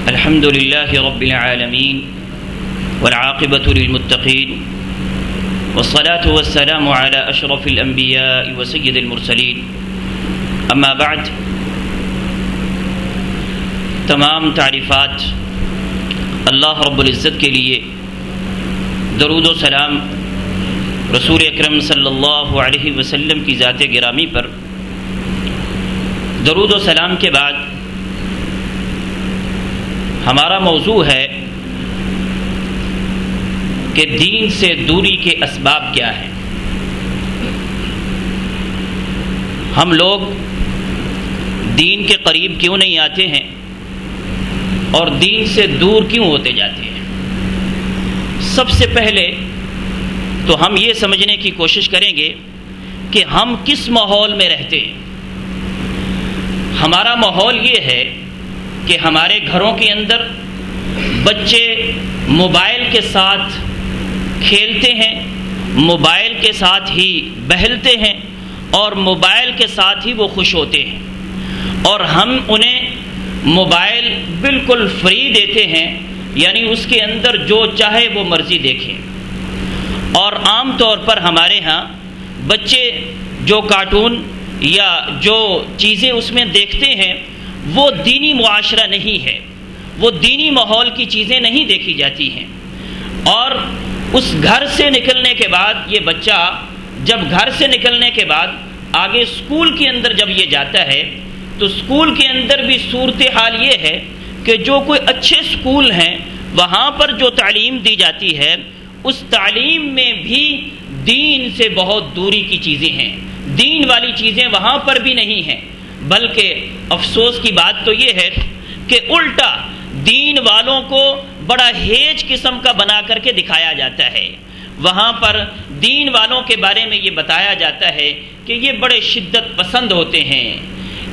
الحمد لله رب العالمين والعاقبة للمتقين والصلاة والسلام على أشرف الأنبياء وسيد المرسلين أما بعد تمام تعریفات اللہ رب العزت کے لیے، درود و سلام رسول اکرم صلی اللہ علیہ وسلم کی ذات گرامی پر۔ درود و سلام کے بعد ہمارا موضوع ہے کہ دین سے دوری کے اسباب کیا ہیں۔ ہم لوگ دین کے قریب کیوں نہیں آتے ہیں اور دین سے دور کیوں ہوتے جاتے ہیں؟ سب سے پہلے تو ہم یہ سمجھنے کی کوشش کریں گے کہ ہم کس ماحول میں رہتے ہیں۔ ہمارا ماحول یہ ہے کہ ہمارے گھروں کے اندر بچے موبائل کے ساتھ کھیلتے ہیں، موبائل کے ساتھ ہی بہلتے ہیں اور موبائل کے ساتھ ہی وہ خوش ہوتے ہیں، اور ہم انہیں موبائل بالکل فری دیتے ہیں، یعنی اس کے اندر جو چاہے وہ مرضی دیکھیں۔ اور عام طور پر ہمارے ہاں بچے جو کارٹون یا جو چیزیں اس میں دیکھتے ہیں وہ دینی معاشرہ نہیں ہے، وہ دینی ماحول کی چیزیں نہیں دیکھی جاتی ہیں۔ اور اس گھر سے نکلنے کے بعد یہ بچہ جب گھر سے نکلنے کے بعد آگے اسکول کے اندر جب یہ جاتا ہے تو اسکول کے اندر بھی صورتحال یہ ہے کہ جو کوئی اچھے اسکول ہیں وہاں پر جو تعلیم دی جاتی ہے اس تعلیم میں بھی دین سے بہت دوری کی چیزیں ہیں، دین والی چیزیں وہاں پر بھی نہیں ہیں۔ بلکہ افسوس کی بات تو یہ ہے کہ الٹا دین والوں کو بڑا ہیج قسم کا بنا کر کے دکھایا جاتا ہے۔ وہاں پر دین والوں کے بارے میں یہ بتایا جاتا ہے کہ یہ بڑے شدت پسند ہوتے ہیں،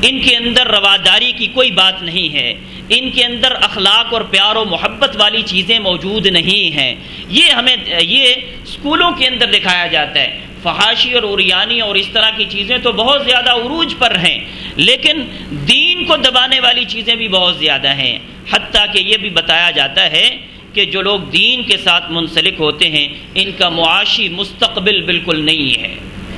ان کے اندر رواداری کی کوئی بات نہیں ہے، ان کے اندر اخلاق اور پیار و محبت والی چیزیں موجود نہیں ہیں۔ یہ اسکولوں کے اندر دکھایا جاتا ہے۔ فحاشی اور اوریانی اور اس طرح کی چیزیں تو بہت زیادہ عروج پر ہیں، لیکن دین کو دبانے والی چیزیں بھی بہت زیادہ ہیں۔ حتیٰ کہ یہ بھی بتایا جاتا ہے کہ جو لوگ دین کے ساتھ منسلک ہوتے ہیں ان کا معاشی مستقبل بالکل نہیں ہے،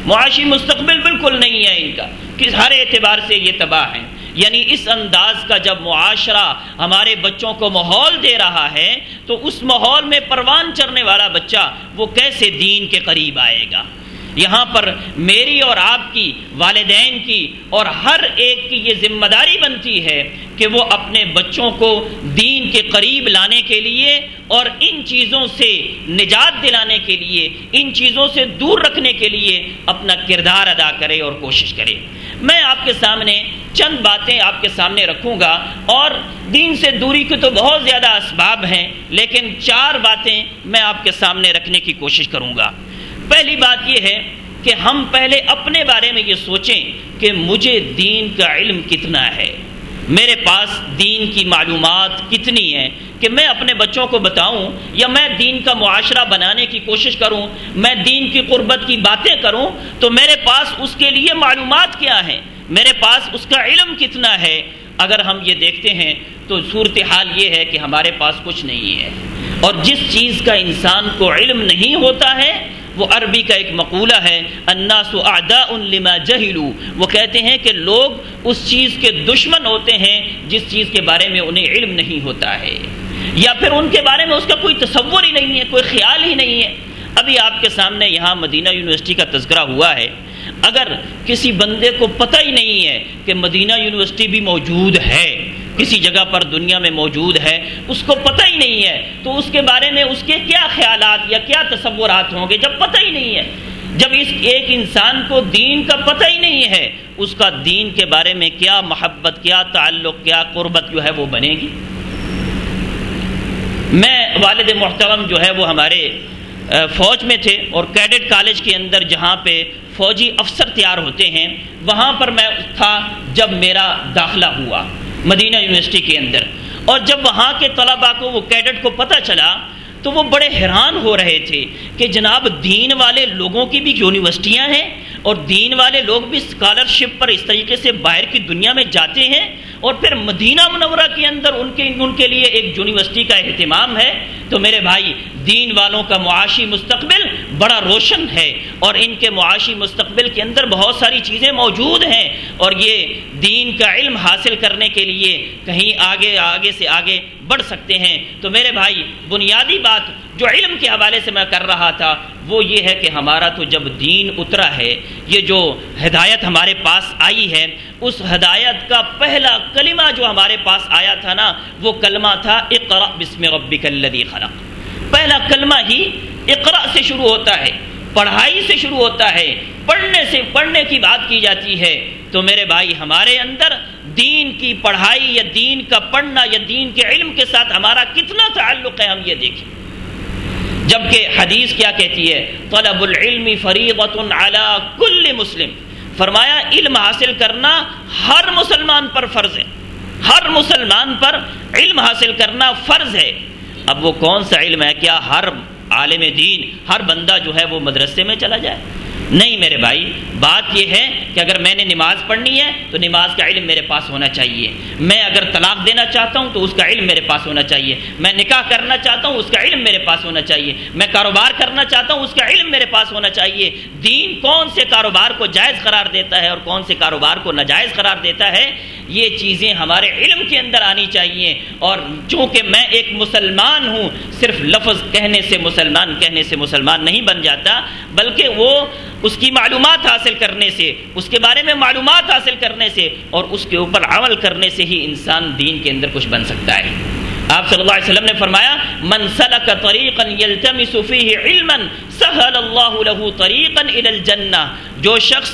معاشی مستقبل بالکل نہیں ہے ان کا، کہ ہر اعتبار سے یہ تباہ ہیں۔ یعنی اس انداز کا جب معاشرہ ہمارے بچوں کو ماحول دے رہا ہے تو اس ماحول میں پروان چڑھنے والا بچہ وہ کیسے دین کے قریب آئے گا؟ یہاں پر میری اور آپ کی، والدین کی اور ہر ایک کی یہ ذمہ داری بنتی ہے کہ وہ اپنے بچوں کو دین کے قریب لانے کے لیے اور ان چیزوں سے نجات دلانے کے لیے، ان چیزوں سے دور رکھنے کے لیے اپنا کردار ادا کرے اور کوشش کرے۔ میں آپ کے سامنے چند باتیں آپ کے سامنے رکھوں گا، اور دین سے دوری کے تو بہت زیادہ اسباب ہیں، لیکن 4 باتیں میں آپ کے سامنے رکھنے کی کوشش کروں گا۔ پہلی بات یہ ہے کہ ہم پہلے اپنے بارے میں یہ سوچیں کہ مجھے دین کا علم کتنا ہے، میرے پاس دین کی معلومات کتنی ہیں کہ میں اپنے بچوں کو بتاؤں، یا میں دین کا معاشرہ بنانے کی کوشش کروں، میں دین کی قربت کی باتیں کروں تو میرے پاس اس کے لیے معلومات کیا ہیں، میرے پاس اس کا علم کتنا ہے۔ اگر ہم یہ دیکھتے ہیں تو صورتحال یہ ہے کہ ہمارے پاس کچھ نہیں ہے۔ اور جس چیز کا انسان کو علم نہیں ہوتا ہے، وہ عربی کا ایک مقولہ ہے، الناس اعداء لما جہلوا، وہ کہتے ہیں کہ لوگ اس چیز کے دشمن ہوتے ہیں جس چیز کے بارے میں انہیں علم نہیں ہوتا ہے، یا پھر ان کے بارے میں اس کا کوئی تصور ہی نہیں ہے، کوئی خیال ہی نہیں ہے۔ ابھی آپ کے سامنے یہاں مدینہ یونیورسٹی کا تذکرہ ہوا ہے۔ اگر کسی بندے کو پتہ ہی نہیں ہے کہ مدینہ یونیورسٹی بھی موجود ہے، کسی جگہ پر دنیا میں موجود ہے، اس کو پتہ ہی نہیں ہے، تو اس کے بارے میں اس کے کیا خیالات یا کیا تصورات ہوں گے جب پتہ ہی نہیں ہے؟ جب اس ایک انسان کو دین کا پتہ ہی نہیں ہے، اس کا دین کے بارے میں کیا محبت، کیا تعلق، کیا قربت جو ہے وہ بنے گی؟ میں والد محترم جو ہے وہ ہمارے فوج میں تھے، اور کیڈٹ کالج کے اندر جہاں پہ فوجی افسر تیار ہوتے ہیں وہاں پر میں تھا جب میرا داخلہ ہوا مدینہ یونیورسٹی کے اندر۔ اور جب وہاں کے طلباء کو، وہ کیڈٹ کو پتہ چلا تو وہ بڑے حیران ہو رہے تھے کہ جناب دین والے لوگوں کی بھی یونیورسٹیاں ہیں اور دین والے لوگ بھی اسکالرشپ پر اس طریقے سے باہر کی دنیا میں جاتے ہیں، اور پھر مدینہ منورہ کے اندر ان کے لیے ایک یونیورسٹی کا اہتمام ہے، تو میرے بھائی دین والوں کا معاشی مستقبل بڑا روشن ہے، اور ان کے معاشی مستقبل کے اندر بہت ساری چیزیں موجود ہیں، اور یہ دین کا علم حاصل کرنے کے لیے کہیں آگے سے آگے بڑھ سکتے ہیں۔ تو میرے بھائی بنیادی بات جو علم کے حوالے سے میں کر رہا تھا وہ یہ ہے کہ ہمارا تو جب دین اترا ہے، یہ جو ہدایت ہمارے پاس آئی ہے، اس ہدایت کا پہلا کلمہ جو ہمارے پاس آیا تھا نا، وہ کلمہ تھا اقرأ بسم ربک الذی خلق۔ پہلا کلمہ ہی اقرأ سے شروع ہوتا ہے، پڑھائی سے شروع ہوتا ہے، پڑھنے کی بات کی جاتی ہے۔ تو میرے بھائی ہمارے اندر دین کی پڑھائی یا دین کا پڑھنا یا دین کے علم کے ساتھ ہمارا کتنا تعلق ہے، ہم یہ دیکھیں۔ جبکہ حدیث کیا کہتی ہے؟ طلب العلم فریضۃ علی کل مسلم، فرمایا علم حاصل کرنا ہر مسلمان پر فرض ہے، ہر مسلمان پر علم حاصل کرنا فرض ہے۔ اب وہ کون سا علم ہے؟ کیا ہر عالم دین، ہر بندہ جو ہے وہ مدرسے میں چلا جائے؟ نہیں میرے بھائی، بات یہ ہے کہ اگر میں نے نماز پڑھنی ہے تو نماز کا علم میرے پاس ہونا چاہیے، میں اگر طلاق دینا چاہتا ہوں تو اس کا علم میرے پاس ہونا چاہیے، میں نکاح کرنا چاہتا ہوں اس کا علم میرے پاس ہونا چاہیے، میں کاروبار کرنا چاہتا ہوں اس کا علم میرے پاس ہونا چاہیے۔ دین کون سے کاروبار کو جائز قرار دیتا ہے اور کون سے کاروبار کو ناجائز قرار دیتا ہے، یہ چیزیں ہمارے علم کے اندر آنی چاہیے۔ اور چونکہ میں ایک مسلمان ہوں، صرف لفظ کہنے سے مسلمان نہیں بن جاتا، بلکہ وہ اس کی معلومات حاصل کرنے سے، اس کے بارے میں معلومات حاصل کرنے سے اور اس کے اوپر عمل کرنے سے ہی انسان دین کے اندر کچھ بن سکتا ہے۔ آپ صلی اللہ علیہ وسلم نے فرمایا من سلک طریقا یلتمس فیہ علما سہل اللہ لہ طریقا الی الجنہ، جو شخص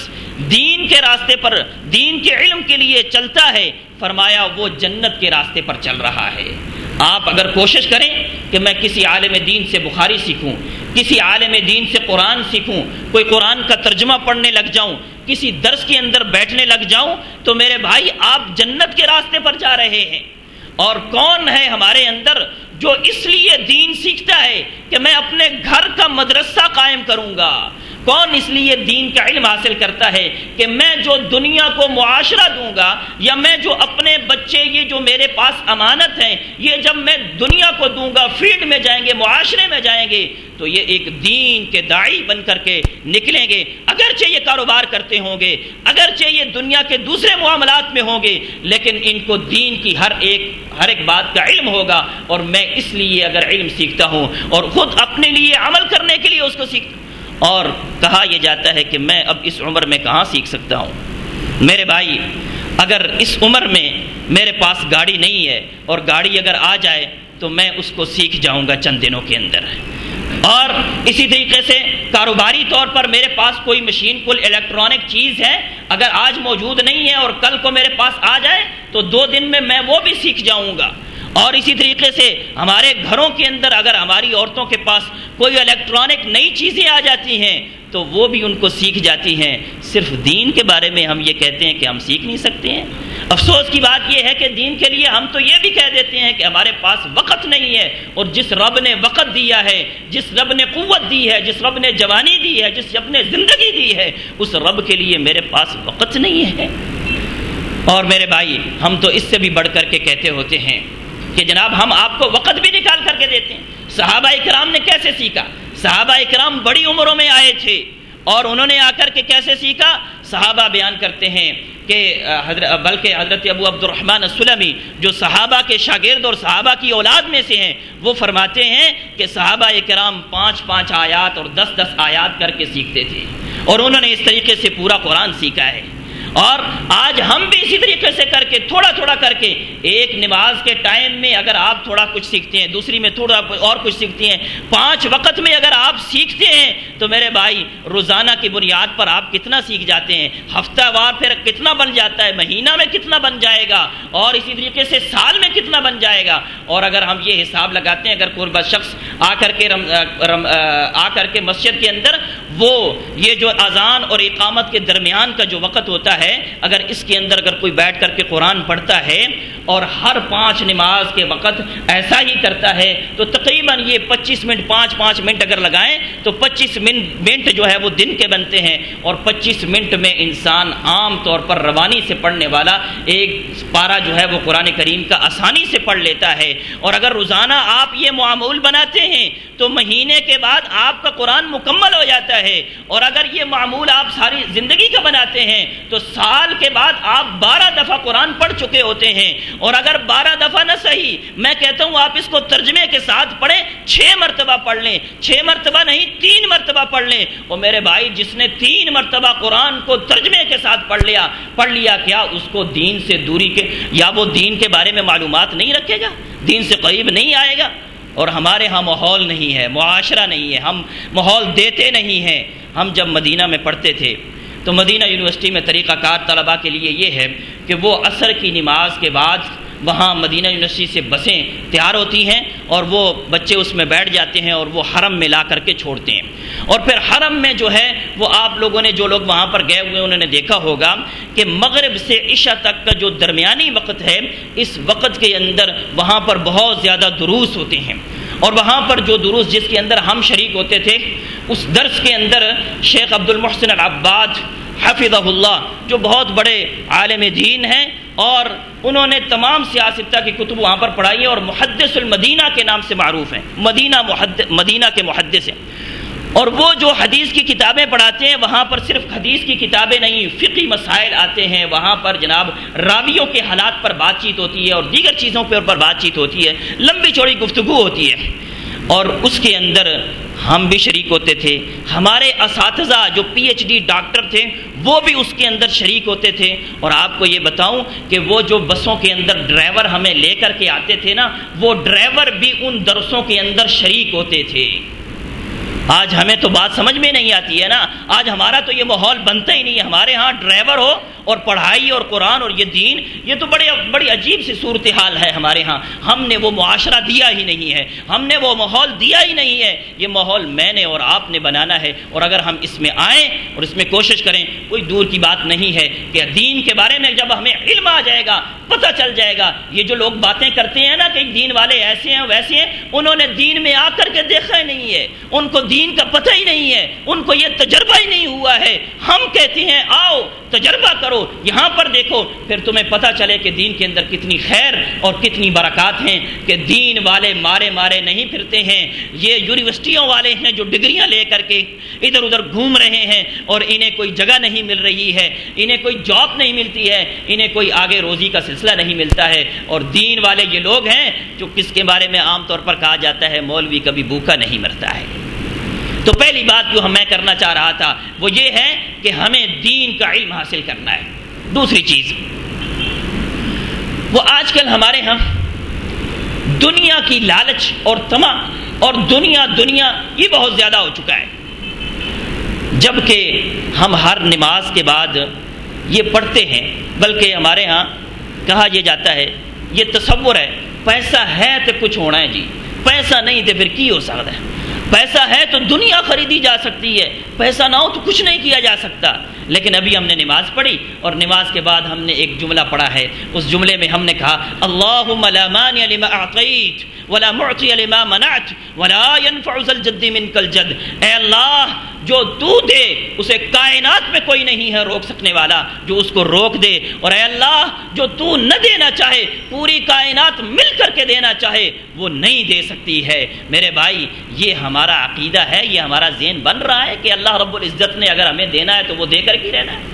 دین کے راستے پر، دین کے علم کے لیے چلتا ہے، فرمایا وہ جنت کے راستے پر چل رہا ہے۔ آپ اگر کوشش کریں کہ میں کسی عالم دین سے بخاری سیکھوں، کسی عالم دین سے قرآن سیکھوں، کوئی قرآن کا ترجمہ پڑھنے لگ جاؤں، کسی درس کے اندر بیٹھنے لگ جاؤں، تو میرے بھائی آپ جنت کے راستے پر جا رہے ہیں۔ اور کون ہے ہمارے اندر جو اس لیے دین سیکھتا ہے کہ میں اپنے گھر کا مدرسہ قائم کروں گا؟ کون اس لیے دین کا علم حاصل کرتا ہے کہ میں جو دنیا کو معاشرہ دوں گا، یا میں جو اپنے بچے، یہ جو میرے پاس امانت ہیں، یہ جب میں دنیا کو دوں گا، فیلڈ میں جائیں گے، معاشرے میں جائیں گے، تو یہ ایک دین کے داعی بن کر کے نکلیں گے۔ اگرچہ یہ کاروبار کرتے ہوں گے، اگرچہ یہ دنیا کے دوسرے معاملات میں ہوں گے، لیکن ان کو دین کی ہر ایک بات کا علم ہوگا۔ اور میں اس لیے اگر علم سیکھتا ہوں اور خود اپنے لیے عمل کرنے کے لیے اس کو سیکھتا ہوں، اور کہا یہ جاتا ہے کہ میں اب اس عمر میں کہاں سیکھ سکتا ہوں؟ میرے بھائی اگر اس عمر میں میرے پاس گاڑی نہیں ہے، اور گاڑی اگر آ جائے تو میں اس کو سیکھ جاؤں گا چند دنوں کے اندر۔ اور اسی طریقے سے کاروباری طور پر میرے پاس کوئی مشین، کوئی الیکٹرانک چیز ہے، اگر آج موجود نہیں ہے اور کل کو میرے پاس آ جائے تو 2 دن میں وہ بھی سیکھ جاؤں گا۔ اور اسی طریقے سے ہمارے گھروں کے اندر اگر ہماری عورتوں کے پاس کوئی الیکٹرانک نئی چیزیں آ جاتی ہیں تو وہ بھی ان کو سیکھ جاتی ہیں۔ صرف دین کے بارے میں ہم یہ کہتے ہیں کہ ہم سیکھ نہیں سکتے ہیں۔ افسوس کی بات یہ ہے کہ دین کے لیے ہم تو یہ بھی کہہ دیتے ہیں کہ ہمارے پاس وقت نہیں ہے، اور جس رب نے وقت دیا ہے، جس رب نے قوت دی ہے، جس رب نے جوانی دی ہے، جس رب نے زندگی دی ہے، اس رب کے لیے میرے پاس وقت نہیں ہے۔ اور میرے بھائی ہم تو اس سے بھی بڑھ کر کے کہتے ہوتے ہیں کہ جناب ہم آپ کو وقت بھی نکال کر کے دیتے ہیں۔ صحابہ کرام نے کیسے سیکھا؟ صحابہ کرام بڑی عمروں میں آئے تھے، اور انہوں نے آ کر کے کیسے سیکھا؟ صحابہ بیان کرتے ہیں کہ بلکہ حضرت ابو عبد الرحمن السلمی جو صحابہ کے شاگرد اور صحابہ کی اولاد میں سے ہیں، وہ فرماتے ہیں کہ صحابہ کرام 5 آیات اور 10 آیات کر کے سیکھتے تھے، اور انہوں نے اس طریقے سے پورا قرآن سیکھا ہے۔ اور آج ہم بھی اسی طریقے سے کر کے تھوڑا کر کے، ایک نماز کے ٹائم میں اگر آپ تھوڑا کچھ سیکھتے ہیں، دوسری میں تھوڑا اور کچھ سیکھتے ہیں، 5 وقت میں اگر آپ سیکھتے ہیں تو میرے بھائی روزانہ کی بنیاد پر آپ کتنا سیکھ جاتے ہیں، ہفتہ وار پھر کتنا بن جاتا ہے، مہینہ میں کتنا بن جائے گا، اور اسی طریقے سے سال میں کتنا بن جائے گا۔ اور اگر ہم یہ حساب لگاتے ہیں، اگر کوئی شخص آ کر کے مسجد کے اندر وہ یہ جو اذان اور اقامت کے درمیان کا جو وقت ہوتا ہے، اگر اس کے اندر اگر کوئی بیٹھ کر کے قرآن پڑھتا ہے اور ہر 5 نماز کے وقت ایسا ہی کرتا ہے تو تقریباً یہ 25 منٹ 5 منٹ اگر لگائیں تو 25 منٹ جو ہے وہ دن کے بنتے ہیں، اور 25 منٹ میں انسان عام طور پر روانی سے پڑھنے والا ایک پارہ جو ہے وہ قرآن کریم کا آسانی سے پڑھ لیتا ہے۔ اور اگر روزانہ آپ یہ معمول بناتے ہیں تو مہینے کے بعد آپ کا قرآن مکمل ہو جاتا ہے، اور اگر یہ معمول آپ ساری زندگی کا بناتے ہیں تو سال کے بعد آپ 12 دفعہ قرآن پڑھ چکے ہوتے ہیں۔ اور اگر 12 دفعہ نہ صحیح، میں کہتا ہوں آپ اس کو ترجمے کے ساتھ پڑھیں، 6 مرتبہ پڑھ لیں، 6 مرتبہ نہیں 3 مرتبہ پڑھ لیں۔ اور میرے بھائی جس نے 3 مرتبہ قرآن کو ترجمے کے ساتھ پڑھ لیا کیا اس کو دین سے دوری کے یا وہ دین کے بارے میں معلومات نہیں رکھے گا، دین سے قریب نہیں آئے گا؟ اور ہمارے ہاں ماحول نہیں ہے، معاشرہ نہیں ہے، ہم ماحول دیتے نہیں ہیں۔ ہم جب مدینہ میں پڑھتے تھے تو مدینہ یونیورسٹی میں طریقہ کار طلباء کے لیے یہ ہے کہ وہ عصر کی نماز کے بعد وہاں مدینہ یونیورسٹی سے بسیں تیار ہوتی ہیں اور وہ بچے اس میں بیٹھ جاتے ہیں اور وہ حرم میں لا کر کے چھوڑتے ہیں۔ اور پھر حرم میں جو ہے وہ آپ لوگوں نے جو لوگ وہاں پر گئے ہوئے انہوں نے دیکھا ہوگا کہ مغرب سے عشاء تک کا جو درمیانی وقت ہے، اس وقت کے اندر وہاں پر بہت زیادہ دروس ہوتے ہیں، اور وہاں پر جو دروس جس کے اندر ہم شریک ہوتے تھے، اس درس کے اندر شیخ عبد المحسن العباد حفظہ اللہ جو بہت بڑے عالم دین ہیں اور انہوں نے تمام سیاستہ کی کتب وہاں پر پڑھائی ہے اور محدث المدینہ کے نام سے معروف ہیں، مدینہ کے محدث ہیں۔ اور وہ جو حدیث کی کتابیں پڑھاتے ہیں وہاں پر صرف حدیث کی کتابیں نہیں، فقہی مسائل آتے ہیں وہاں پر، جناب راویوں کے حالات پر بات چیت ہوتی ہے اور دیگر چیزوں پر بات چیت ہوتی ہے، لمبی چوڑی گفتگو ہوتی ہے، اور اس کے اندر ہم بھی شریک ہوتے تھے۔ ہمارے اساتذہ جو PhD ڈاکٹر تھے وہ بھی اس کے اندر شریک ہوتے تھے۔ اور آپ کو یہ بتاؤں کہ وہ جو بسوں کے اندر ڈرائیور ہمیں لے کر کے آتے تھے نا، وہ ڈرائیور بھی ان درسوں کے اندر شریک ہوتے تھے۔ آج ہمیں تو بات سمجھ میں نہیں آتی ہے نا، آج ہمارا تو یہ ماحول بنتا ہی نہیں ہے۔ ہمارے ہاں ڈرائیور ہو اور پڑھائی اور قرآن اور یہ دین، یہ تو بڑی عجیب سی صورتحال ہے ہمارے ہاں۔ ہم نے وہ معاشرہ دیا ہی نہیں ہے، ہم نے وہ ماحول دیا ہی نہیں ہے۔ یہ ماحول میں نے اور آپ نے بنانا ہے، اور اگر ہم اس میں آئیں اور اس میں کوشش کریں، کوئی دور کی بات نہیں ہے کہ دین کے بارے میں جب ہمیں علم آ جائے گا، پتہ چل جائے گا۔ یہ جو لوگ باتیں کرتے ہیں نا کہ دین والے ایسے ہیں ویسے ہیں، انہوں نے دین میں آ کر کے دیکھا ہی نہیں ہے، ان کو دین کا پتہ ہی نہیں ہے، ان کو یہ تجربہ ہی نہیں ہوا ہے۔ ہم کہتے ہیں آؤ تجربہ کرو، یہاں پر دیکھو، پھر تمہیں پتہ چلے کہ دین کے اندر کتنی خیر اور کتنی برکات ہیں، کہ دین والے مارے نہیں پھرتے ہیں۔ یہ یونیورسٹیوں والے ہیں جو ڈگریاں لے کر کے ادھر ادھر گھوم رہے ہیں اور انہیں کوئی جگہ نہیں مل رہی ہے، انہیں کوئی جاب نہیں ملتی ہے، انہیں کوئی آگے روزی کا سلسلہ نہیں ملتا ہے۔ اور دین والے یہ لوگ ہیں جو کس کے بارے میں عام طور پر کہا جاتا ہے مولوی کبھی بھوکا نہیں مرتا ہے۔ تو پہلی بات جو میں کرنا چاہ رہا تھا وہ یہ ہے کہ ہمیں دین کا علم حاصل کرنا ہے۔ دوسری چیز، وہ آج کل ہمارے ہاں دنیا کی لالچ اور طمع اور دنیا یہ بہت زیادہ ہو چکا ہے، جبکہ ہم ہر نماز کے بعد یہ پڑھتے ہیں، بلکہ ہمارے ہاں کہا یہ جاتا ہے، یہ تصور ہے پیسہ ہے تو کچھ ہونا ہے جی، پیسہ نہیں تو پھر کی ہو سکتا ہے، پیسہ ہے تو دنیا خریدی جا سکتی ہے، پیسہ نہ ہو تو کچھ نہیں کیا جا سکتا۔ لیکن ابھی ہم نے نماز پڑھی اور نماز کے بعد ہم نے ایک جملہ پڑھا ہے، اس جملے میں ہم نے کہا اللہم لا مانع لما اعطیت ولا معطی لما منعت ولا ينفع ذا الجد منک الجد۔ اے اللہ جو تو دے اسے کائنات میں کوئی نہیں ہے روک سکنے والا جو اس کو روک دے، اور اے اللہ جو تو نہ دینا چاہے، پوری کائنات مل کر کے دینا چاہے، وہ نہیں دے سکتی ہے۔ میرے بھائی یہ ہمارا عقیدہ ہے، یہ ہمارا ذہن بن رہا ہے کہ اللہ رب العزت نے اگر ہمیں دینا ہے تو وہ دے کر کے رہنا ہے۔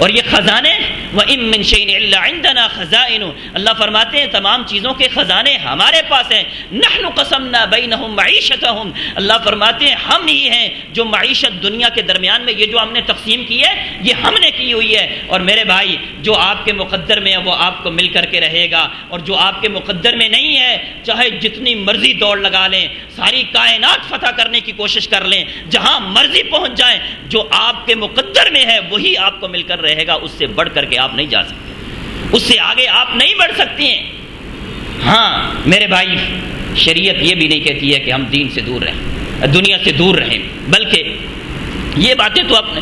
اور یہ خزانے وَإِن مِّن شَيْءٍ إِلَّا عِندَنَا خَزَائِنُ، اللہ فرماتے ہیں تمام چیزوں کے خزانے ہمارے پاس ہیں۔ نَحْنُ قَسَمْنَا بَيْنَهُمْ مَعِيشَتَهُمْ، اللہ فرماتے ہیں ہم ہی ہیں جو معیشت دنیا کے درمیان میں یہ جو ہم نے تقسیم کی ہے یہ ہم نے کی ہوئی ہے۔ اور میرے بھائی جو آپ کے مقدر میں ہے وہ آپ کو مل کر کے رہے گا، اور جو آپ کے مقدر میں نہیں ہے چاہے جتنی مرضی دوڑ لگا لیں، ساری کائنات فتح کرنے کی کوشش کر لیں، جہاں مرضی پہنچ جائیں، جو آپ کے مقدر میں ہے وہی آپ کو مل کر رہے گا، اس سے بڑھ کر کے آپ نہیں جا سکتے، اس سے آگے آپ نہیں بڑھ سکتے ہیں۔ ہاں میرے بھائی، شریعت یہ بھی نہیں کہتی ہے کہ ہم دین سے دور رہیں، دنیا سے دور رہیں، بلکہ یہ باتیں تو اپنے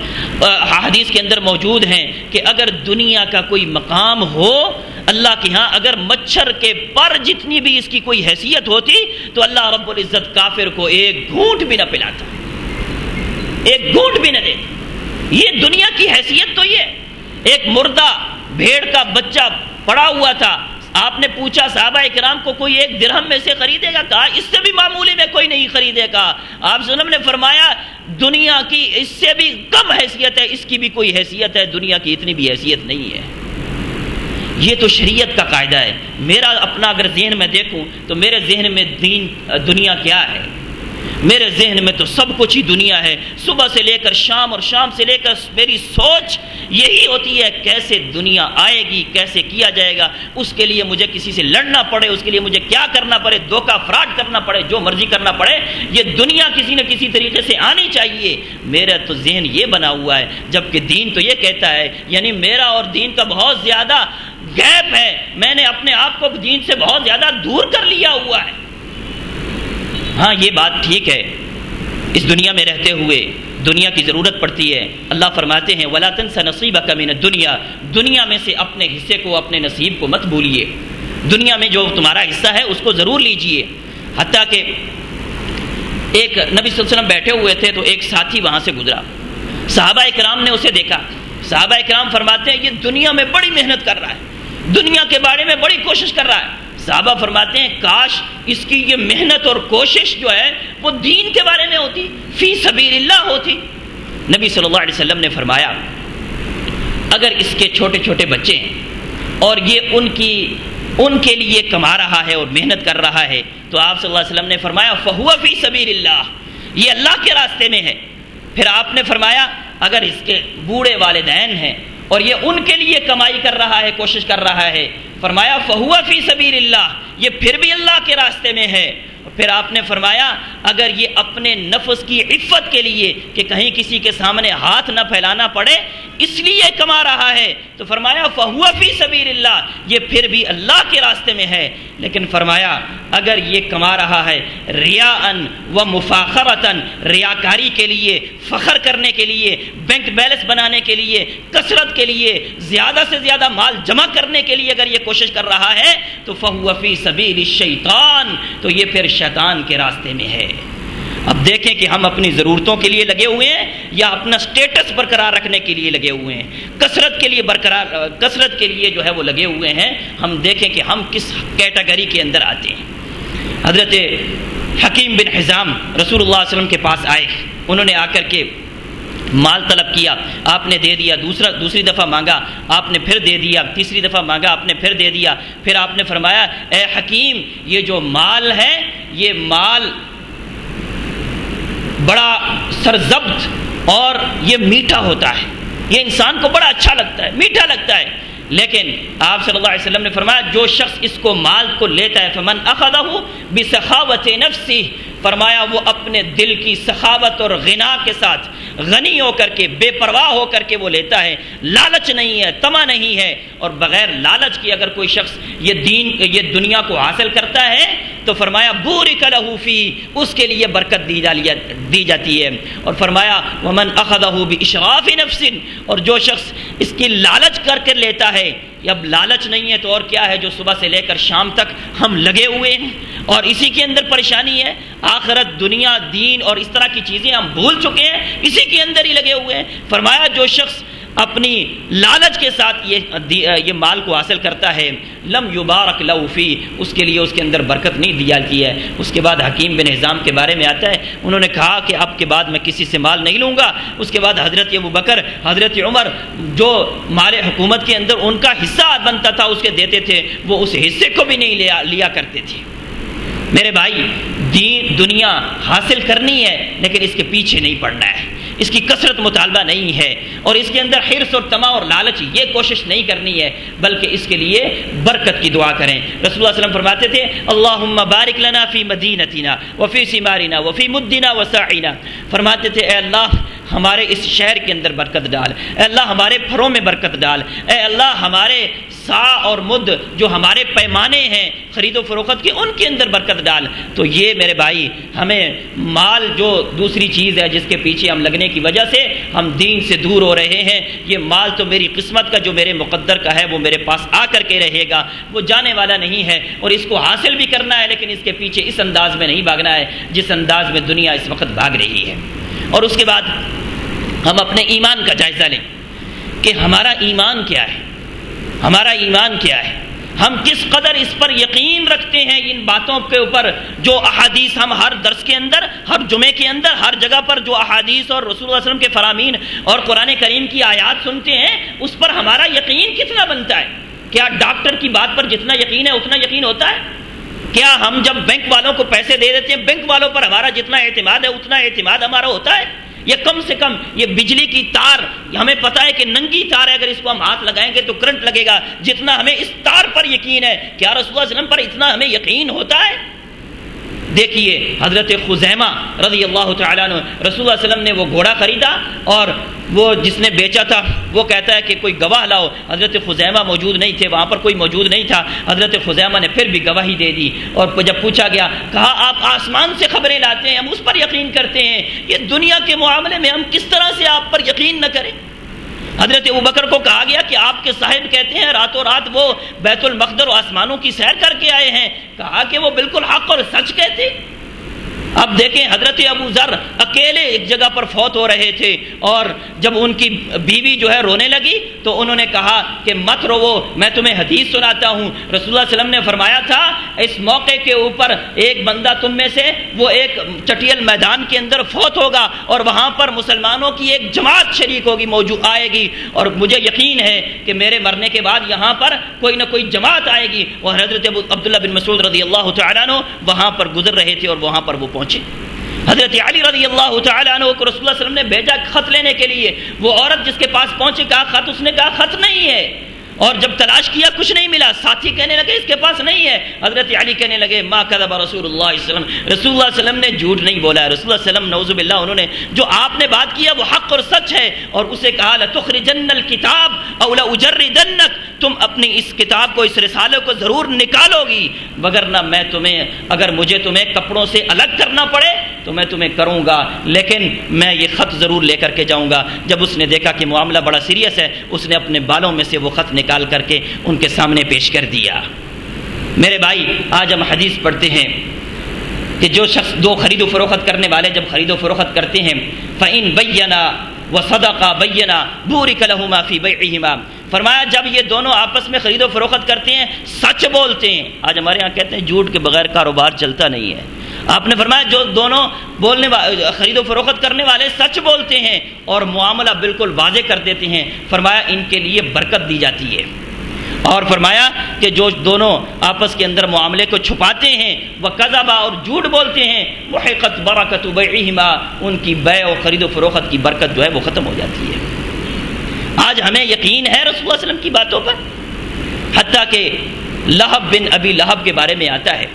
حدیث کے اندر موجود ہیں کہ اگر دنیا کا کوئی مقام ہو اللہ کے ہاں، اگر مچھر کے پر جتنی بھی اس کی کوئی حیثیت ہوتی تو اللہ رب العزت کافر کو ایک گھونٹ بھی نہ پلاتا، ایک گھونٹ بھی نہ دیتا۔ یہ دنیا کی حیثیت تو یہ ایک مردہ بھیڑ کا بچہ پڑا ہوا تھا، آپ نے پوچھا صحابہ اکرام کو کوئی ایک درہم میں سے خریدے گا؟ کہا اس سے بھی معمولی میں کوئی نہیں خریدے گا۔ آپ صلی اللہ علیہ وسلم نے فرمایا دنیا کی اس سے بھی کم حیثیت ہے، اس کی بھی کوئی حیثیت ہے، دنیا کی اتنی بھی حیثیت نہیں ہے۔ یہ تو شریعت کا قاعدہ ہے۔ میرا اپنا اگر ذہن میں دیکھوں تو میرے ذہن میں دنیا کیا ہے؟ میرے ذہن میں تو سب کچھ ہی دنیا ہے، صبح سے لے کر شام اور شام سے لے کر میری سوچ یہی ہوتی ہے کیسے دنیا آئے گی، کیسے کیا جائے گا، اس کے لیے مجھے کسی سے لڑنا پڑے، اس کے لیے مجھے کیا کرنا پڑے، دھوکہ فراڈ کرنا پڑے، جو مرضی کرنا پڑے، یہ دنیا کسی نہ کسی طریقے سے آنی چاہیے۔ میرا تو ذہن یہ بنا ہوا ہے، جبکہ دین تو یہ کہتا ہے، یعنی میرا اور دین کا بہت زیادہ گیپ ہے، میں نے اپنے آپ کو دین سے بہت زیادہ دور کر لیا ہوا ہے۔ ہاں یہ بات ٹھیک ہے، اس دنیا میں رہتے ہوئے دنیا کی ضرورت پڑتی ہے۔ اللہ فرماتے ہیں وَلَا تَنْسَ نَصِيبَكَ مِنَ الدُّنْيَا، دنیا میں سے اپنے حصے کو، اپنے نصیب کو مت بھولیے، دنیا میں جو تمہارا حصہ ہے اس کو ضرور لیجئے۔ حتیٰ کہ ایک نبی صلی اللہ علیہ وسلم بیٹھے ہوئے تھے تو ایک ساتھی وہاں سے گزرا، صحابہ اکرام نے اسے دیکھا، صحابہ اکرام فرماتے ہیں یہ دنیا میں بڑی محنت کر رہا ہے، دنیا کے بارے میں بڑی کوشش کر رہا ہے۔ صحابہ فرماتے ہیں کاش اس کی یہ محنت اور کوشش جو ہے وہ دین کے بارے میں ہوتی، فی سبیل اللہ ہوتی۔ نبی صلی اللہ علیہ وسلم نے فرمایا اگر اس کے چھوٹے چھوٹے بچے ہیں اور یہ ان کے لیے کما رہا ہے اور محنت کر رہا ہے تو آپ صلی اللہ علیہ وسلم نے فرمایا فہو فی سبیل اللہ، یہ اللہ کے راستے میں ہے۔ پھر آپ نے فرمایا اگر اس کے بوڑھے والدین ہیں اور یہ ان کے لیے کمائی کر رہا ہے، کوشش کر رہا ہے، فرمایا فہو فی سبیل اللہ، یہ پھر بھی اللہ کے راستے میں ہے۔ پھر آپ نے فرمایا اگر یہ اپنے نفس کی عفت کے لیے کہ کہیں کسی کے سامنے ہاتھ نہ پھیلانا پڑے اس لیے کما رہا ہے تو فرمایا فہو فی سبیل اللہ، یہ پھر بھی اللہ کے راستے میں ہے۔ لیکن فرمایا اگر یہ کما رہا ہے ریاءً و مفاخرتاً، ریاکاری کے لیے، فخر کرنے کے لیے، بینک بیلنس بنانے کے لیے، کثرت کے لیے، زیادہ سے زیادہ مال جمع کرنے کے لیے اگر یہ کوشش کر رہا ہے تو فہو فی سبیل الشیطان، تو یہ پھر شیطان کے راستے میں ہے۔ اب دیکھیں کہ ہم اپنی ضرورتوں کے لیے لگے ہوئے ہیں یا اپنا سٹیٹس برقرار رکھنے کے لیے لگے ہوئے ہیں، کثرت کے لیے جو ہے وہ لگے ہوئے ہیں۔ ہم دیکھیں کہ ہم کس کیٹیگری کے اندر آتے ہیں۔ حضرت حکیم بن حزام رسول اللہ صلی اللہ علیہ وسلم کے پاس آئے، انہوں نے آ کر کے مال طلب کیا، آپ نے دے دیا، دوسری دفعہ مانگا آپ نے پھر دے دیا، تیسری دفعہ مانگا آپ نے پھر دے دیا۔ پھر آپ نے فرمایا اے حکیم یہ جو مال ہے یہ مال بڑا سرزبط اور یہ میٹھا ہوتا ہے، یہ انسان کو بڑا اچھا لگتا ہے، میٹھا لگتا ہے، لیکن آپ صلی اللہ علیہ وسلم نے فرمایا جو شخص اس کو مال کو لیتا ہے فمن اخذہ بسخاوت نفسہ، فرمایا وہ اپنے دل کی سخاوت اور غنا کے ساتھ غنی ہو کر کے، بے پرواہ ہو کر کے وہ لیتا ہے، لالچ نہیں ہے، طمع نہیں ہے۔ اور بغیر لالچ کی اگر کوئی شخص یہ دنیا کو حاصل کرتا ہے تو فرمایا بورک لہ فی، اس کے لیے برکت دی جاتی ہے۔ اور فرمایا ومن اخذہ باشراف نفس، اور جو شخص اس کی لالچ کر کے لیتا ہے، اب لالچ نہیں ہے تو اور کیا ہے جو صبح سے لے کر شام تک ہم لگے ہوئے ہیں اور اسی کے اندر پریشانی ہے، آخرت، دنیا، دین اور اس طرح کی چیزیں ہم بھول چکے ہیں، اسی کے اندر ہی لگے ہوئے ہیں۔ فرمایا جو شخص اپنی لالچ کے ساتھ یہ مال کو حاصل کرتا ہے لم یبارک لہ فی، اس کے لیے اس کے اندر برکت نہیں دی جاتی ہے۔ اس کے بعد حکیم بن حزام کے بارے میں آتا ہے، انہوں نے کہا کہ اب کے بعد میں کسی سے مال نہیں لوں گا۔ اس کے بعد حضرت ابوبکر، حضرت عمر جو ہمارے حکومت کے اندر ان کا حصہ بنتا تھا اس کے دیتے تھے، وہ اس حصے کو بھی نہیں لیا کرتے تھے۔ میرے بھائی دنیا حاصل کرنی ہے لیکن اس کے پیچھے نہیں پڑنا ہے، اس کی کثرت مطالبہ نہیں ہے اور اس کے اندر حرص اور طمع اور لالچ یہ کوشش نہیں کرنی ہے، بلکہ اس کے لیے برکت کی دعا کریں۔ رسول اللہ صلی اللہ علیہ وسلم فرماتے تھے اللہم بارک لنا فی مدینتنا وفی ثمارنا وفی مدنا وساعنا، فرماتے تھے اے اللہ ہمارے اس شہر کے اندر برکت ڈال، اے اللہ ہمارے پھروں میں برکت ڈال، اے اللہ ہمارے سا اور مد جو ہمارے پیمانے ہیں خرید و فروخت کے، ان کے اندر برکت ڈال۔ تو یہ میرے بھائی ہمیں مال جو دوسری چیز ہے جس کے پیچھے ہم لگنے کی وجہ سے ہم دین سے دور ہو رہے ہیں، یہ مال تو میری قسمت کا جو میرے مقدر کا ہے وہ میرے پاس آ کر کے رہے گا، وہ جانے والا نہیں ہے، اور اس کو حاصل بھی کرنا ہے لیکن اس کے پیچھے اس انداز میں نہیں بھاگنا ہے جس انداز میں دنیا اس وقت بھاگ رہی ہے۔ اور اس کے بعد ہم اپنے ایمان کا جائزہ لیں کہ ہمارا ایمان کیا ہے، ہمارا ایمان کیا ہے، ہم کس قدر اس پر یقین رکھتے ہیں، ان باتوں کے اوپر جو احادیث ہم ہر درس کے اندر، ہر جمعے کے اندر، ہر جگہ پر جو احادیث اور رسول اللہ صلی اللہ علیہ وسلم کے فرامین اور قرآن کریم کی آیات سنتے ہیں، اس پر ہمارا یقین کتنا بنتا ہے؟ کیا ڈاکٹر کی بات پر جتنا یقین ہے اتنا یقین ہوتا ہے؟ کیا ہم جب بینک والوں کو پیسے دے دیتے ہیں، بینک والوں پر ہمارا جتنا اعتماد ہے اتنا اعتماد ہمارا ہوتا ہے؟ یہ کم سے کم یہ بجلی کی تار، ہمیں پتہ ہے کہ ننگی تار ہے، اگر اس کو ہم ہاتھ لگائیں گے تو کرنٹ لگے گا، جتنا ہمیں اس تار پر یقین ہے، کیا رسول اللہ صلی اللہ علیہ وسلم پر اتنا ہمیں یقین ہوتا ہے؟ دیکھیے حضرت خزیمہ رضی اللہ تعالیٰ عنہ، رسول اللہ علیہ وسلم نے وہ گھوڑا خریدا اور وہ جس نے بیچا تھا وہ کہتا ہے کہ کوئی گواہ لاؤ، حضرت خزیمہ موجود نہیں تھے، وہاں پر کوئی موجود نہیں تھا، حضرت خزیمہ نے پھر بھی گواہی دے دی، اور جب پوچھا گیا کہا آپ آسمان سے خبریں لاتے ہیں، ہم اس پر یقین کرتے ہیں، یہ دنیا کے معاملے میں ہم کس طرح سے آپ پر یقین نہ کریں؟ حضرت ابوبکر کو کہا گیا کہ آپ کے صاحب کہتے ہیں راتوں رات وہ بیت المقدس و آسمانوں کی سیر کر کے آئے ہیں، کہا کہ وہ بالکل حق اور سچ کہتے۔ اب دیکھیں حضرت ابو ذر اکیلے ایک جگہ پر فوت ہو رہے تھے، اور جب ان کی بیوی جو ہے رونے لگی تو انہوں نے کہا کہ مت روو، میں تمہیں حدیث سناتا ہوں۔ رسول اللہ صلی اللہ علیہ وسلم نے فرمایا تھا اس موقع کے اوپر ایک بندہ تم میں سے وہ ایک چٹیل میدان کے اندر فوت ہوگا اور وہاں پر مسلمانوں کی ایک جماعت شریک ہوگی، موجود آئے گی، اور مجھے یقین ہے کہ میرے مرنے کے بعد یہاں پر کوئی نہ کوئی جماعت آئے گی، اور حضرت عبداللہ بن مسعود رضی اللہ تعالیٰ عنہ وہاں پر گزر رہے تھے اور وہاں پر وہ پہنچے۔ حضرت علی رضی اللہ تعالیٰ عنہ کو رسول اللہ صلی اللہ علیہ وسلم نے بھیجا خط لینے کے لیے، وہ عورت جس کے پاس پہنچے کہا خط، اس نے کہا خط نہیں ہے، اور جب تلاش کیا کچھ نہیں ملا، ساتھی کہنے لگے اس کے پاس نہیں ہے، حضرت علی کہنے لگے ما کذب رسول اللہ صلی اللہ علیہ وسلم، رسول اللہ صلی اللہ علیہ وسلم نے جھوٹ نہیں بولا ہے، رسول اللہ صلی اللہ علیہ وسلم نعوذ باللہ انہوں نے جو آپ نے بات کیا وہ حق اور سچ ہے، اور اسے کہا لتخرجن الکتاب او لاجردنک، تم اپنی اس کتاب کو، اس رسالے کو ضرور نکالو گی، وگرنہ میں تمہیں، اگر مجھے تمہیں کپڑوں سے الگ کرنا پڑے تو میں تمہیں کروں گا، لیکن میں یہ خط ضرور لے کر کے جاؤں گا۔ جب اس نے دیکھا کہ معاملہ بڑا سیریس ہے، اس نے اپنے بالوں میں سے وہ خط نکال کر کے ان کے سامنے پیش کر دیا۔ میرے بھائی آج ہم حدیث پڑھتے ہیں کہ جو شخص، دو خرید و فروخت کرنے والے جب خرید و فروخت کرتے ہیں فَإِن بَيَّنَا وَصَدَقَا بَيَّنَا بُورِكَ لَهُمَا فِي بَيْعِهِمَا، فرمایا جب یہ دونوں آپس میں خرید و فروخت کرتے ہیں، سچ بولتے ہیں، آج ہمارے ہاں کہتے ہیں جھوٹ کے بغیر کاروبار چلتا نہیں ہے، آپ نے فرمایا جو دونوں خرید و فروخت کرنے والے سچ بولتے ہیں اور معاملہ بالکل واضح کر دیتے ہیں، فرمایا ان کے لیے برکت دی جاتی ہے، اور فرمایا کہ جو دونوں آپس کے اندر معاملے کو چھپاتے ہیں وَكَذَبَ، اور جھوٹ بولتے ہیں، مُحِقَتْ بَرَكَتُ بَيْعِهِمَا، ان کی بیع و خرید و فروخت کی برکت جو ہے وہ ختم ہو جاتی ہے۔ آج ہمیں یقین ہے رسول اللہ صلی اللہ علیہ وسلم کی باتوں پر، حتیٰ کہ لہب بن ابی لہب کے بارے میں آتا ہے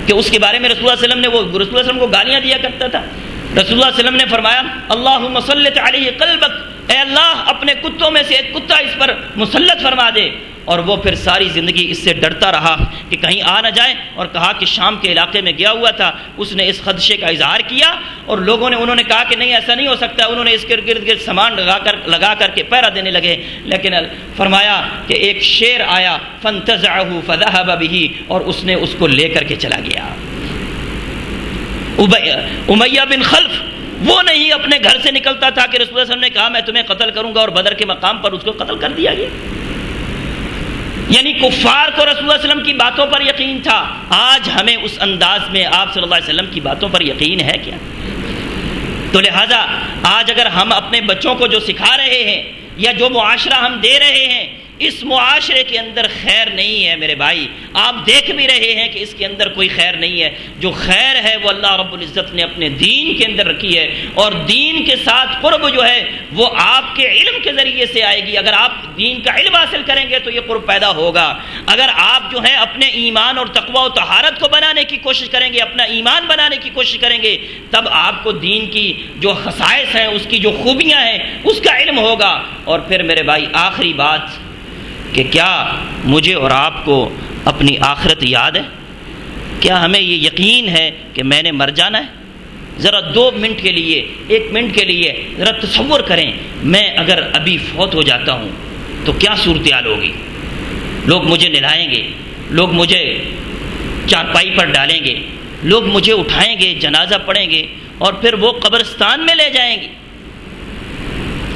کہ اس کے بارے میں رسول اللہ صلی اللہ علیہ وسلم نے وہ رسول اللہ صلی اللہ علیہ وسلم کو گالیاں دیا کرتا تھا، رسول اللہ صلی اللہ علیہ وسلم نے فرمایا اللہم سلط علیہ قلبک، اے اللہ اپنے کتوں میں سے ایک کتا اس پر مسلط فرما دے، اور وہ پھر ساری زندگی اس سے ڈرتا رہا کہ کہیں آ نہ جائے، اور کہا کہ شام کے علاقے میں گیا ہوا تھا، اس نے اس خدشے کا اظہار کیا، اور لوگوں نے انہوں نے کہا کہ نہیں ایسا نہیں ہو سکتا، انہوں نے اس کے گرد گرد سامان لگا کر کے پہرا دینے لگے، لیکن فرمایا کہ ایک شیر آیا فانتزعه فذهب به، اور اس نے اس کو لے کر کے چلا گیا۔ امیہ بن خلف وہ نہیں اپنے گھر سے نکلتا تھا کہ رسول اللہ صلی اللہ علیہ وسلم نے کہا میں تمہیں قتل کروں گا، اور بدر کے مقام پر اس کو قتل کر دیا گیا۔ یعنی کفار کو رسول اللہ علیہ وسلم کی باتوں پر یقین تھا، آج ہمیں اس انداز میں آپ صلی اللہ علیہ وسلم کی باتوں پر یقین ہے کیا؟ تو لہٰذا آج اگر ہم اپنے بچوں کو جو سکھا رہے ہیں یا جو معاشرہ ہم دے رہے ہیں، اس معاشرے کے اندر خیر نہیں ہے میرے بھائی، آپ دیکھ بھی رہے ہیں کہ اس کے اندر کوئی خیر نہیں ہے، جو خیر ہے وہ اللہ رب العزت نے اپنے دین کے اندر رکھی ہے، اور دین کے ساتھ قرب جو ہے وہ آپ کے علم کے ذریعے سے آئے گی۔ اگر آپ دین کا علم حاصل کریں گے تو یہ قرب پیدا ہوگا، اگر آپ جو ہے اپنے ایمان اور تقوی و طہارت کو بنانے کی کوشش کریں گے، اپنا ایمان بنانے کی کوشش کریں گے، تب آپ کو دین کی جو خصائص ہیں، اس کی جو خوبیاں ہیں، اس کا علم ہوگا۔ اور پھر میرے بھائی آخری بات کہ کیا مجھے اور آپ کو اپنی آخرت یاد ہے؟ کیا ہمیں یہ یقین ہے کہ میں نے مر جانا ہے؟ ذرا 2 منٹ کے لیے 1 منٹ کے لیے ذرا تصور کریں، میں اگر ابھی فوت ہو جاتا ہوں تو کیا صورتحال ہوگی؟ لوگ مجھے نہلائیں گے، لوگ مجھے چارپائی پر ڈالیں گے، لوگ مجھے اٹھائیں گے، جنازہ پڑھیں گے، اور پھر وہ قبرستان میں لے جائیں گے،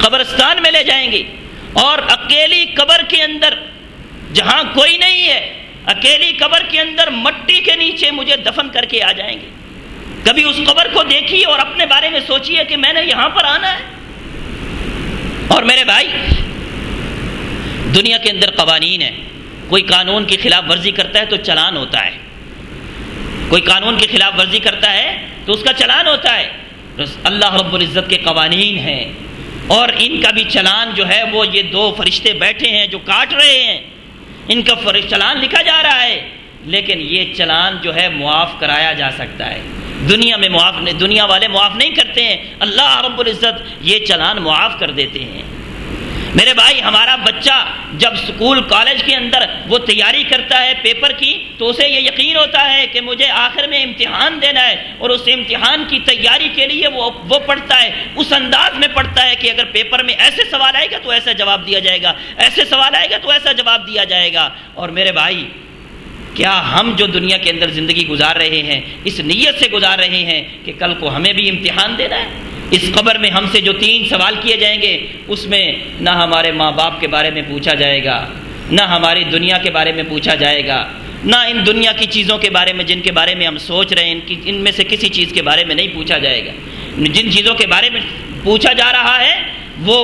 قبرستان میں لے جائیں گے، اور اکیلی قبر کے اندر جہاں کوئی نہیں ہے، اکیلی قبر کے اندر مٹی کے نیچے مجھے دفن کر کے آ جائیں گے۔ کبھی اس قبر کو دیکھیے اور اپنے بارے میں سوچیے کہ میں نے یہاں پر آنا ہے۔ اور میرے بھائی، دنیا کے اندر قوانین ہیں، کوئی قانون کی خلاف ورزی کرتا ہے تو چلان ہوتا ہے، کوئی قانون کی خلاف ورزی کرتا ہے تو اس کا چلان ہوتا ہے۔ اللہ رب العزت کے قوانین ہیں، اور ان کا بھی چلان جو ہے وہ یہ 2 فرشتے بیٹھے ہیں جو کاٹ رہے ہیں، ان کا چلان لکھا جا رہا ہے، لیکن یہ چلان جو ہے معاف کرایا جا سکتا ہے۔ دنیا والے معاف نہیں کرتے ہیں، اللہ رب العزت یہ چلان معاف کر دیتے ہیں۔ میرے بھائی، ہمارا بچہ جب سکول کالج کے اندر وہ تیاری کرتا ہے پیپر کی، تو اسے یہ یقین ہوتا ہے کہ مجھے آخر میں امتحان دینا ہے، اور اس امتحان کی تیاری کے لیے وہ پڑھتا ہے، اس انداز میں پڑھتا ہے کہ اگر پیپر میں ایسے سوال آئے گا تو ایسا جواب دیا جائے گا، ایسے سوال آئے گا تو ایسا جواب دیا جائے گا۔ اور میرے بھائی، کیا ہم جو دنیا کے اندر زندگی گزار رہے ہیں اس نیت سے گزار رہے ہیں کہ کل کو ہمیں بھی امتحان دینا ہے؟ اس قبر میں ہم سے جو 3 سوال کیے جائیں گے، اس میں نہ ہمارے ماں باپ کے بارے میں پوچھا جائے گا، نہ ہماری دنیا کے بارے میں پوچھا جائے گا، نہ ان دنیا کی چیزوں کے بارے میں جن کے بارے میں ہم سوچ رہے ہیں ان میں سے کسی چیز کے بارے میں نہیں پوچھا جائے گا۔ جن چیزوں کے بارے میں پوچھا جا رہا ہے وہ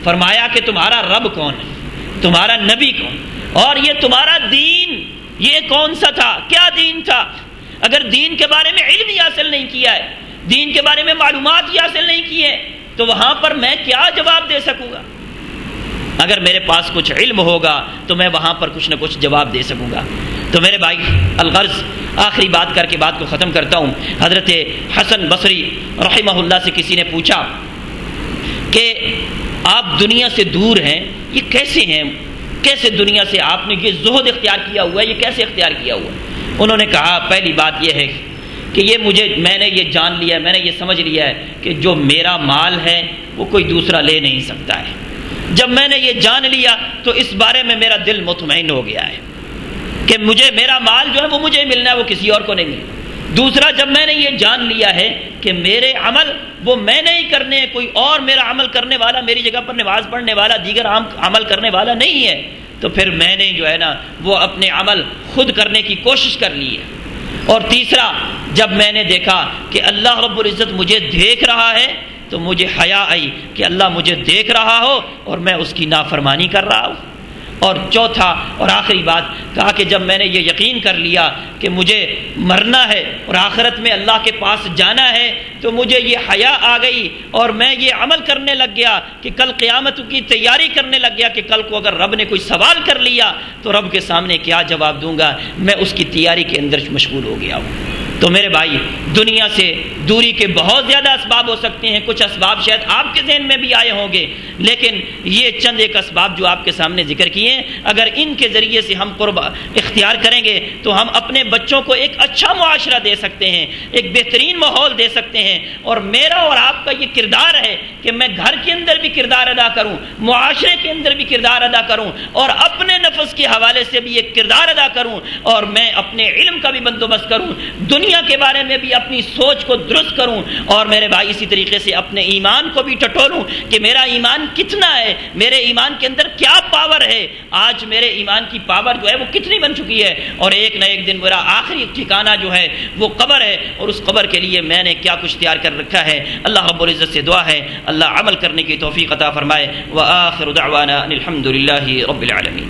فرمایا کہ تمہارا رب کون ہے، تمہارا نبی کون، اور یہ تمہارا دین یہ کون سا تھا، کیا دین تھا۔ اگر دین کے بارے میں علم ہی حاصل نہیں کیا ہے، دین کے بارے میں معلومات ہی حاصل نہیں کی ہے، تو وہاں پر میں کیا جواب دے سکوں گا؟ اگر میرے پاس کچھ علم ہوگا تو میں وہاں پر کچھ نہ کچھ جواب دے سکوں گا۔ تو میرے بھائی، الغرض آخری بات کر کے بات کو ختم کرتا ہوں۔ حضرت حسن بصری رحمہ اللہ سے کسی نے پوچھا کہ آپ دنیا سے دور ہیں، یہ کیسے ہیں؟ کیسے دنیا سے آپ نے یہ زہد اختیار کیا ہوا ہے، یہ کیسے اختیار کیا ہوا ہے؟ انہوں نے کہا، پہلی بات یہ ہے کہ میں نے یہ جان لیا ہے، میں نے یہ سمجھ لیا ہے کہ جو میرا مال ہے وہ کوئی دوسرا لے نہیں سکتا ہے۔ جب میں نے یہ جان لیا تو اس بارے میں میرا دل مطمئن ہو گیا ہے کہ میرا مال جو ہے وہ مجھے ملنا ہے، وہ کسی اور کو نہیں ملنا۔ دوسرا، جب میں نے یہ جان لیا ہے کہ میرے عمل وہ میں نہیں کرنے، کوئی اور میرا عمل کرنے والا، میری جگہ پر نماز پڑھنے والا، دیگر عمل کرنے والا نہیں ہے، تو پھر میں نے جو ہے نا وہ اپنے عمل خود کرنے کی کوشش کر لی ہے۔ اور تیسرا، جب میں نے دیکھا کہ اللہ رب العزت مجھے دیکھ رہا ہے تو مجھے حیا آئی کہ اللہ مجھے دیکھ رہا ہو اور میں اس کی نافرمانی کر رہا ہوں۔ اور چوتھا اور آخری بات کہا کہ جب میں نے یہ یقین کر لیا کہ مجھے مرنا ہے اور آخرت میں اللہ کے پاس جانا ہے، تو مجھے یہ حیا آ گئی اور میں یہ عمل کرنے لگ گیا کہ کل قیامت کی تیاری کرنے لگ گیا کہ کل کو اگر رب نے کوئی سوال کر لیا تو رب کے سامنے کیا جواب دوں گا، میں اس کی تیاری کے اندر مشغول ہو گیا ہوں۔ تو میرے بھائی، دنیا سے دوری کے بہت زیادہ اسباب ہو سکتے ہیں، کچھ اسباب شاید آپ کے ذہن میں بھی آئے ہوں گے، لیکن یہ چند ایک اسباب جو آپ کے سامنے ذکر کیے ہیں، اگر ان کے ذریعے سے ہم قرب اختیار کریں گے تو ہم اپنے بچوں کو ایک اچھا معاشرہ دے سکتے ہیں، ایک بہترین ماحول دے سکتے ہیں۔ اور میرا اور آپ کا یہ کردار ہے کہ میں گھر کے اندر بھی کردار ادا کروں، معاشرے کے اندر بھی کردار ادا کروں، اور اپنے نفس کے حوالے سے بھی ایک کردار ادا کروں، اور میں اپنے علم کا بھی بندوبست کروں، دنیا کے بارے میں بھی اپنی سوچ کو درست کروں، اور میرے بھائی اسی طریقے سے اپنے ایمان کو بھی ٹٹولوں کہ میرا ایمان کتنا ہے، میرے ایمان کے اندر کیا پاور ہے، آج میرے ایمان کی پاور جو ہے وہ کتنی بن چکی ہے، اور ایک نہ ایک دن میرا آخری ٹھکانہ جو ہے وہ قبر ہے، اور اس قبر کے لیے میں نے کیا کچھ تیار کر رکھا ہے۔ اللہ رب العزت سے دعا ہے اللہ عمل کرنے کی توفیق عطا فرمائے۔ وآخر دعوانا ان الحمد للہ رب العالمین۔